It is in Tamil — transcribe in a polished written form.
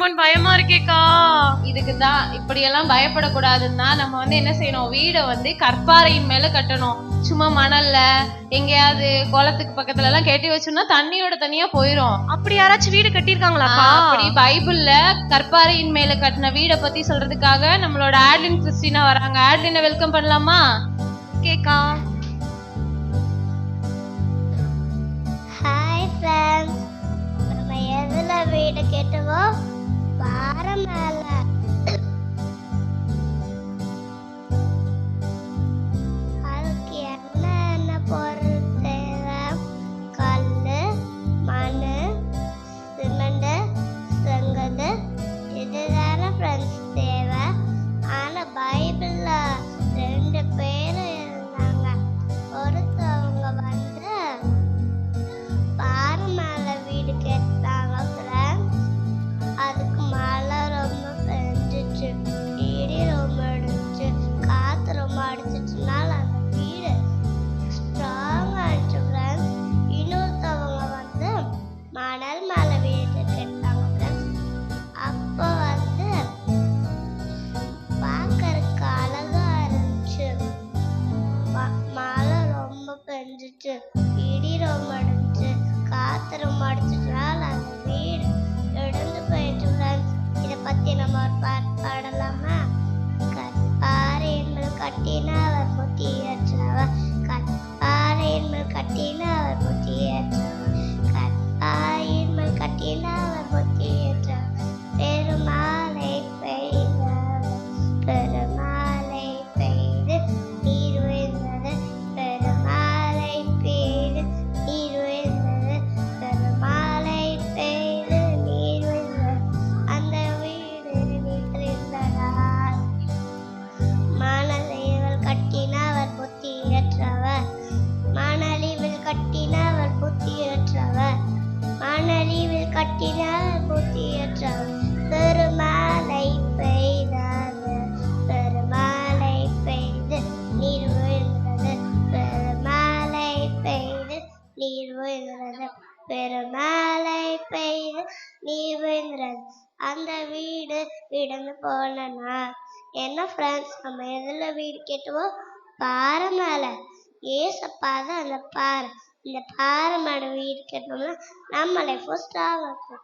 இருக்குமோன்னு பயமா இருக்கேக்கா. இதுக்குதான் இப்படியெல்லாம் பயப்படக்கூடாதுன்னா நம்ம என்ன செய்யணும், வீடை கற்பாறையின் மேல கட்டணும். சும்மா மணல்ல எங்கேயாவது குளத்துக்கு பக்கத்துல எல்லாம் கட்டி வச்சோம்னா தண்ணியோட தனியா போயிரும். அப்படி யாராச்சும் வீடு கட்டியிருக்காங்களாக்கா? அப்படி பைபிள்ல கற்பாறையின் மேல கட்டின வீடை பத்தி சொல்றதுக்காக நம்மளோட ஆட்லின் கிறிஸ்டினா வராங்க. ஆட்லினை வெல்கம் பண்ணலாமா? கேக்கா. ஹாய் ஃப்ரெண்ட்ஸ், நம்ம எதுல வீடு கட்டுவோம்? பாறை மேல. அதுக்கு என்ன பொருள் தேவை? கல்லு, மண்ணு, சிமெண்ட், செங்கல், இதுதானே ஃப்ரெண்ட்ஸ் தேவை. ஆனா பைபிள்ல 2 பேர் இருந்தாங்க. ஒருத்தவங்க பாறை மேல வீடு கட்டினாங்க ஃப்ரெண்ட்ஸ். அதுக்கு மழை ரொம்ப பெஞ்சிச்சு, இடி ரொம்ப அடிச்சு, காத்து ரொம்ப அடிச்சிச்சுனால அந்த வீடு ஸ்ட்ராங் ஆயிடுச்சு ஃப்ரெண்ட்ஸ். இன்னொருத்தவங்க மணல் மேல வீடு கட்டினாங்க ஃப்ரெண்ட்ஸ். அப்போ பார்க்கறதுக்கு அழகா இருந்துச்சு. மழை ரொம்ப பெஞ்சிச்சு, இடி ரொம்ப அடிச்சு, காத்து ரொம்ப அடிச்சதுனால அந்த வீடு இடிந்து போயிட்டு ஃப்ரெண்ட்ஸ். இதை பத்தி நம்ம ஒரு பாட்டு பாடலாமா? கற்பாறையின் மேல் கட்டினவர் புத்தியற்றவர், கற்பாறையின் மேல் கட்டினவர் புத்தியற்றவர், கற்பாறையின் மேல் கட்டினவர் புத்தியற்றவர். பெருமழை பெய்தது, பெருமழை பெய்து நீர் உயர்ந்தது, பெருமழை பெய்து நீர் உயர்ந்தது, பெருமழை பெய்து நீர் உயர்ந்தது. அந்த வீடு நின்றிருந்ததால் மணலில் கட்டினவர் புத்தியற்றவர், மணலில் கட்டினவர் புத்தியற்றவர், மணலில் கட்டினவர் புத்தியற்றவர். பெருமழை பெய்தது, பெருமழை பெய்து நீர் உயர்ந்தது, பெருமழை பெய்து நீர் உயர்ந்தது, பெருமழை பெய்து நீர் உயர்ந்தது. அந்த வீடு இடிந்து போலனா என்ன ஃப்ரெண்ட்ஸ், நம்ம எதுல வீடு கட்டுவோம்? பாறை மேல. ஏசப்பா தான் அந்த பாறை. இந்த பாறை மேல வீடு கட்டணும்னா நம்ம லைஃப் ஸ்ட்ராங் இருக்கும்.